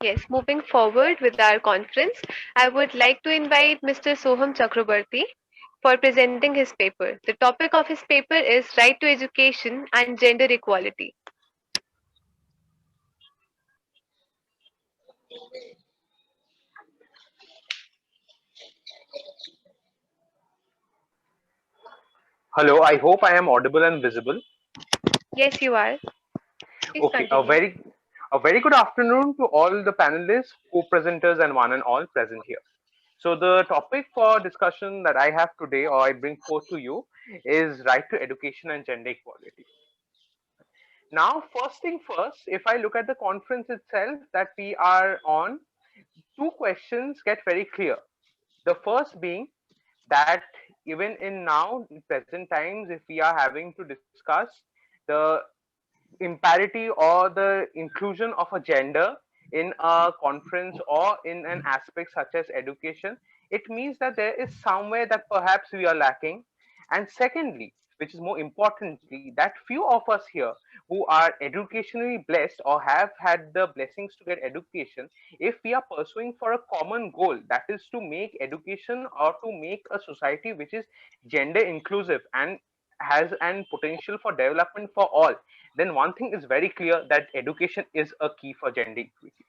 Yes, moving forward with our conference, I would like to invite Mr. Soham Chakraborty for presenting his paper. The topic of his paper is Right to Education and Gender Equality. Hello, I hope I am audible and visible. Yes, you are. Please Okay, continue. a very good afternoon to all the panelists, co-presenters, and one and all present here. So the topic for discussion that I have today, or I bring forth to you, is right to education and gender equality. Now, first thing first, if I look at the conference itself that we are on, two questions get very clear. The first being that even in now present times, if we are having to discuss the imparity or the inclusion of a gender in a conference or in an aspect such as education, it means that there is somewhere that perhaps we are lacking. And secondly, which is more importantly, that few of us here who are educationally blessed or have had the blessings to get education, if we are pursuing for a common goal, that is to make education or to make a society which is gender inclusive and has an potential for development for all, then one thing is very clear that education is a key for gender equity.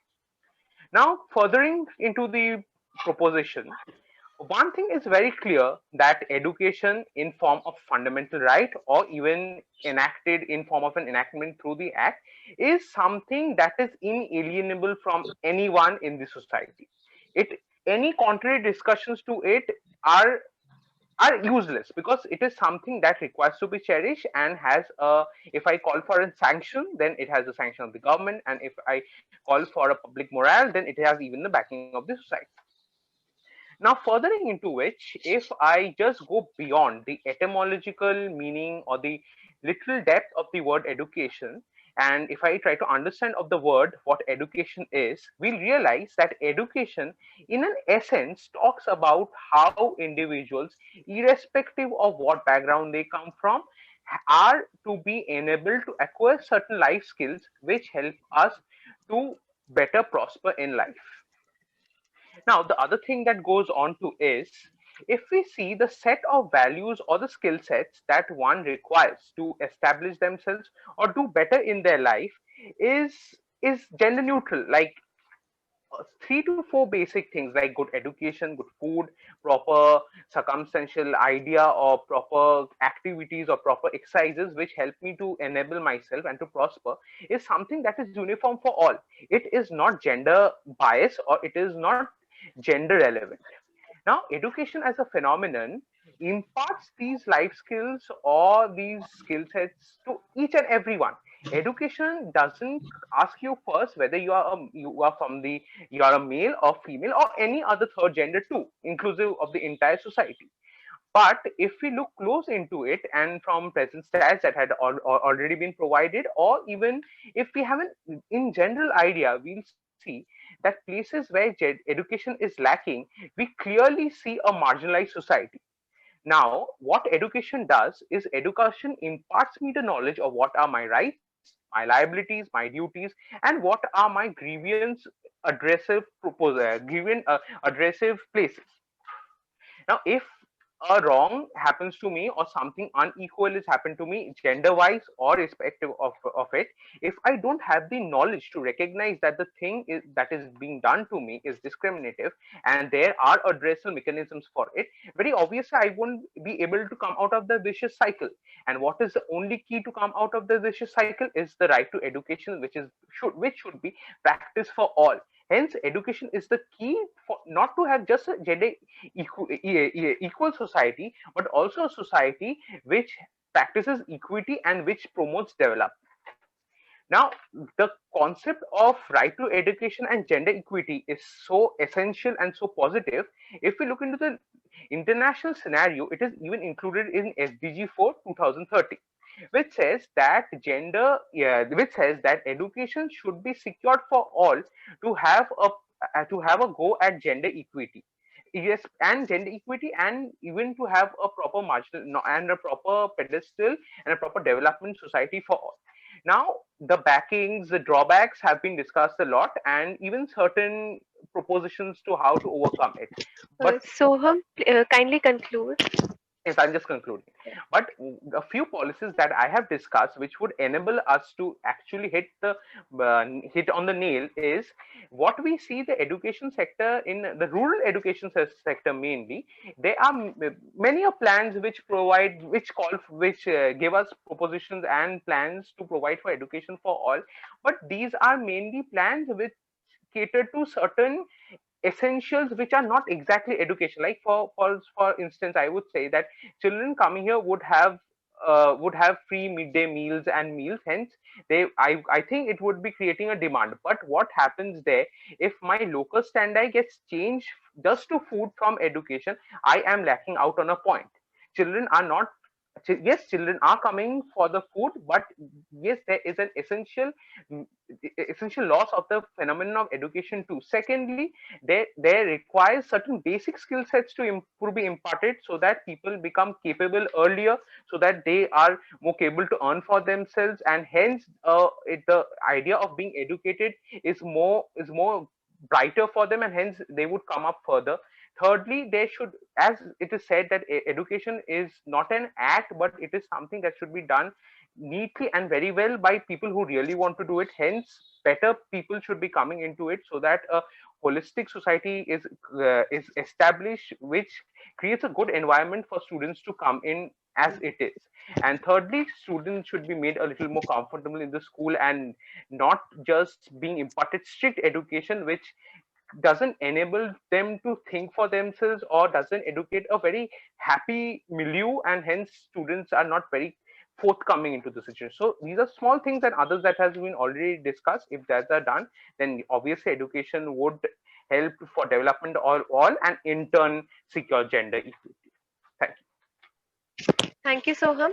Now, furthering into the proposition, one thing is very clear that education in form of fundamental right or even enacted in form of an enactment through the act is something that is inalienable from anyone in the society. It any contrary discussions to it are are useless because it is something that requires to be cherished and has a, if I call for a sanction, then it has the sanction of the government, and if I call for a public morale, then it has even the backing of the society. Now, furthering into which, if I just go beyond the etymological meaning or the literal depth of the word education, and if I try to understand of the word what education is, we'll realize that education, in an essence, talks about how individuals, irrespective of what background they come from, are to be enabled to acquire certain life skills which help us to better prosper in life. Now, the other thing that goes on to is, if we see the set of values or the skill sets that one requires to establish themselves or do better in their life is gender neutral, like three to four basic things like good education, good food, proper circumstantial idea or proper activities or proper exercises which help me to enable myself and to prosper is something that is uniform for all. It is not gender bias or it is not gender relevant. Now, education as a phenomenon imparts these life skills or these skill sets to each and everyone. Education doesn't ask you first whether you are from the you are a male or female or any other third gender too, inclusive of the entire society. But if we look close into it and from present stats that had already been provided, or even if we have an in general idea, we'll see that places where education is lacking, we clearly see a marginalized society. Now, what education does is education imparts me the knowledge of what are my rights, my liabilities, my duties, and what are my grievance addressive places. Now, if a wrong happens to me or something unequal is happened to me gender wise or irrespective of it, if I don't have the knowledge to recognize that the thing is that is being done to me is discriminative and there are addressable mechanisms for it, very obviously I won't be able to come out of the vicious cycle. And what is the only key to come out of the vicious cycle is the right to education, which should be practiced for all. Hence, education is the key for not to have just a gender equal society, but also a society which practices equity and which promotes development. Now, the concept of right to education and gender equity is so essential and so positive. If we look into the international scenario, it is even included in SDG 4 2030, which says that which says that education should be secured for all to have a go at gender equity. Yes, and gender equity, and even to have a proper marginal and a proper pedestal and a proper development society for all. Now, the backings, the drawbacks have been discussed a lot, and even certain propositions to how to overcome it. But Soham, kindly conclude. yes, I'm just concluding. But a few policies that I have discussed, which would enable us to actually hit on the nail, is what we see the education sector in the rural education sector mainly. There are many of plans which provide, which give us propositions and plans to provide for education for all. But these are mainly plans which cater to certain essentials which are not exactly education. Like for instance, I would say that children coming here would have free midday meals and meals. Hence, I think it would be creating a demand. But what happens there, if my local standard gets changed just to food from education, I am lacking out on a point. Children are not Yes, children are coming for the food, but yes, there is an essential loss of the phenomenon of education too. Secondly, they require certain basic skill sets to be imparted, so that people become capable earlier, so that they are more capable to earn for themselves, and hence the idea of being educated is more brighter for them, and hence they would come up further. Thirdly, they should, as it is said that education is not an act, but it is something that should be done neatly and very well by people who really want to do it. Hence, better people should be coming into it, so that a holistic society is established, which creates a good environment for students to come in as it is. And thirdly, students should be made a little more comfortable in the school, and not just being imparted strict education, which doesn't enable them to think for themselves, or doesn't educate a very happy milieu, and hence students are not very forthcoming into the situation. So these are small things and others that has been already discussed. If that are done, then obviously education would help for development all and in turn secure gender equity. Thank you. Thank you, Soham.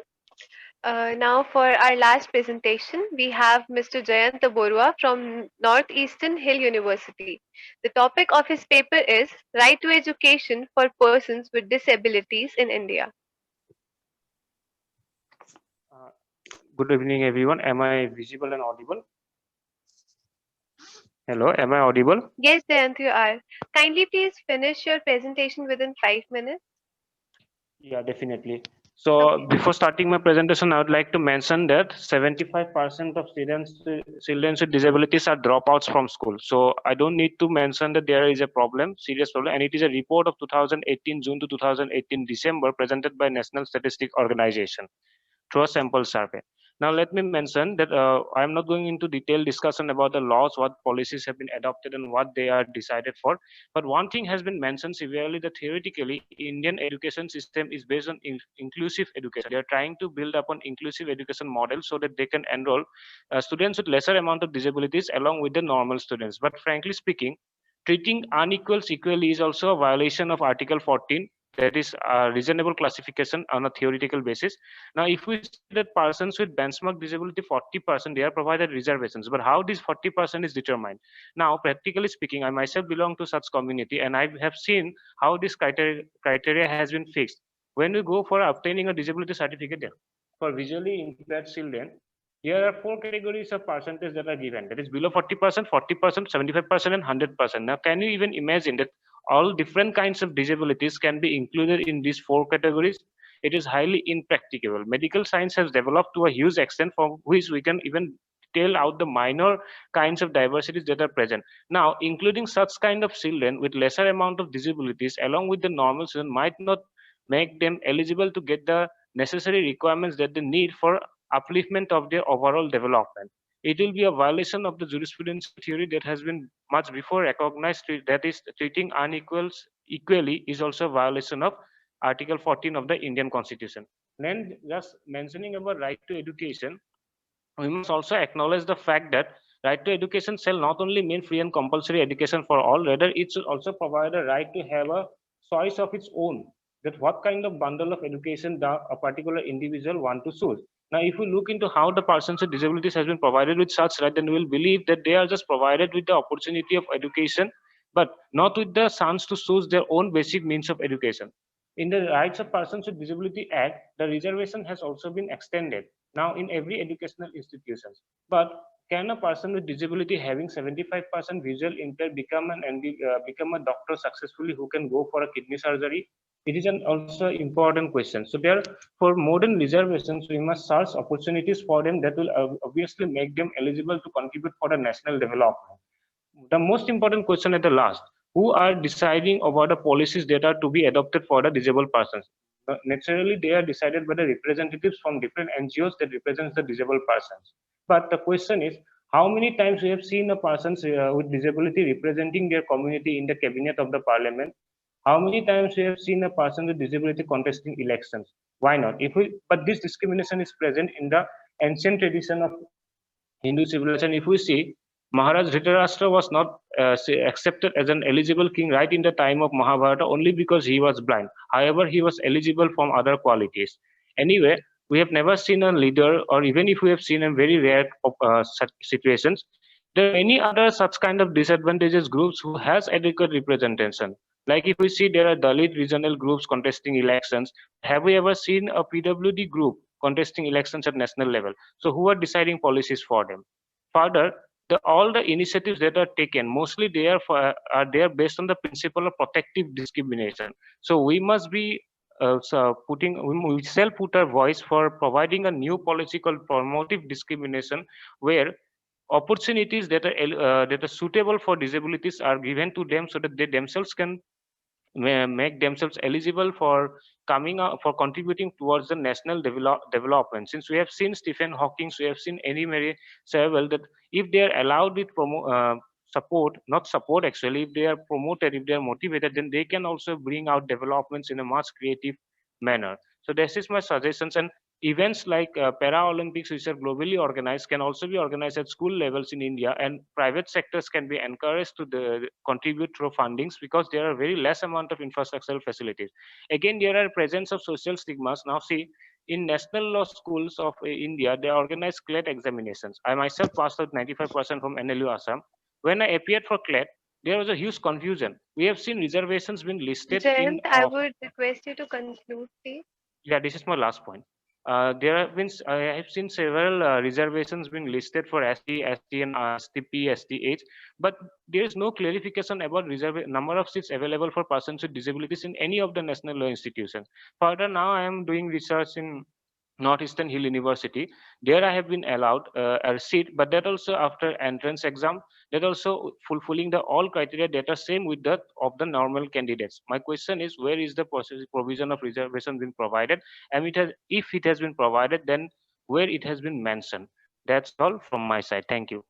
Now, for our last presentation, we have Mr. Jayanta Boruah from Northeastern Hill University. The topic of his paper is Right to Education for Persons with Disabilities in India. Uh, Good evening, everyone. Am I visible and audible? Hello, am I audible? Yes, Jayant, you are. Kindly please finish your presentation within 5 minutes. Yeah, definitely. So Okay. before starting my presentation, I would like to mention that 75% of children with disabilities are dropouts from school. So I don't need to mention that there is a problem, serious problem, and it is a report of 2018 June to 2018 December presented by National Statistic Organization through a sample survey. Now, let me mention that I am not going into detailed discussion about the laws, what policies have been adopted, and what they are decided for. But one thing has been mentioned severely that theoretically, Indian education system is based on inclusive education. They are trying to build upon inclusive education model so that they can enroll students with lesser amount of disabilities along with the normal students. But frankly speaking, treating unequals equally is also a violation of Article 14, that is a reasonable classification on a theoretical basis. Now, if we say that persons with benchmark disability 40%, they are provided reservations, but how this 40% is determined? Now, practically speaking, I myself belong to such community, and I have seen how this criteria has been fixed. When we go for obtaining a disability certificate for visually impaired children, here are four categories of percentage that are given. That is below 40%, 40%, 75%, and 100%. Now, can you even imagine that all different kinds of disabilities can be included in these four categories? It is highly impracticable. Medical science has developed to a huge extent from which we can even tell out the minor kinds of diversities that are present. Now, including such kind of children with lesser amount of disabilities along with the normal children might not make them eligible to get the necessary requirements that they need for upliftment of their overall development. It will be a violation of the jurisprudential theory that has been much before recognized, that is treating unequals equally is also a violation of Article 14 of the Indian Constitution. Then just mentioning about right to education, we must also acknowledge the fact that right to education shall not only mean free and compulsory education for all, rather it should also provide a right to have a choice of its own, that what kind of bundle of education a particular individual want to choose. Now, if we look into how the persons with disabilities has been provided with such right, then we will believe that they are just provided with the opportunity of education, but not with the chance to choose their own basic means of education. In the Rights of Persons with Disability Act, the reservation has also been extended. now in every educational institutions. But can a person with disability having 75% visual impair become a doctor successfully who can go for a kidney surgery? It is an also important question. So there, for modern reservations, we must search opportunities for them that will obviously make them eligible to contribute for the national development. The most important question at the last: who are deciding about the policies that are to be adopted for the disabled persons? Naturally, they are decided by the representatives from different NGOs that represents the disabled persons. But the question is, how many times we have seen a person with disability representing their community in the cabinet of the parliament? How many times we have seen a person with disability contesting elections? Why not? If we, but this discrimination is present in the ancient tradition of Hindu civilization. If we see, Maharaj Dhritarashtra was not accepted as an eligible king right in the time of Mahabharata only because he was blind. However, he was eligible from other qualities. Anyway, we have never seen a leader, or even if we have seen in very rare such situations, there are many other such kind of disadvantages groups who has adequate representation. Like if we see there are Dalit regional groups contesting elections, have we ever seen a PWD group contesting elections at national level? So who are deciding policies for them? Further, all the initiatives that are taken, mostly are there based on the principle of protective discrimination. So we must be we shall put our voice for providing a new policy called promotive discrimination, where opportunities that are suitable for disabilities are given to them so that they themselves can make themselves eligible for coming out for contributing towards the national development. Since we have seen Stephen Hawking, we have seen Annie Mary Saville, that if they are allowed with support, not support actually, if they are promoted, if they are motivated, then they can also bring out developments in a much creative manner. So this is my suggestions. And events like Paralympics, which are globally organized, can also be organized at school levels in India, and private sectors can be encouraged to contribute through fundings because there are very less amount of infrastructural facilities. Again, there are presence of social stigmas. Now, see, in national law schools of India, they organize CLET examinations. I myself passed out 95% from NLU Assam. When I appeared for CLET, there was a huge confusion. We have seen reservations being listed in Jayant, I would request you to conclude, please. yeah, this is my last point. There have been I have seen several reservations being listed for ST, ST, and STP, STH, but there is no clarification about number of seats available for persons with disabilities in any of the national law institutions. Further, now I am doing research in Northeastern Hill University. There I have been allowed a seat, but that also after entrance exam, that also fulfilling the all criteria that are same with that of the normal candidates. My question is, where is the process, provision of reservation been provided? And it has, if it has been provided, then where it has been mentioned? That's all from my side. Thank you.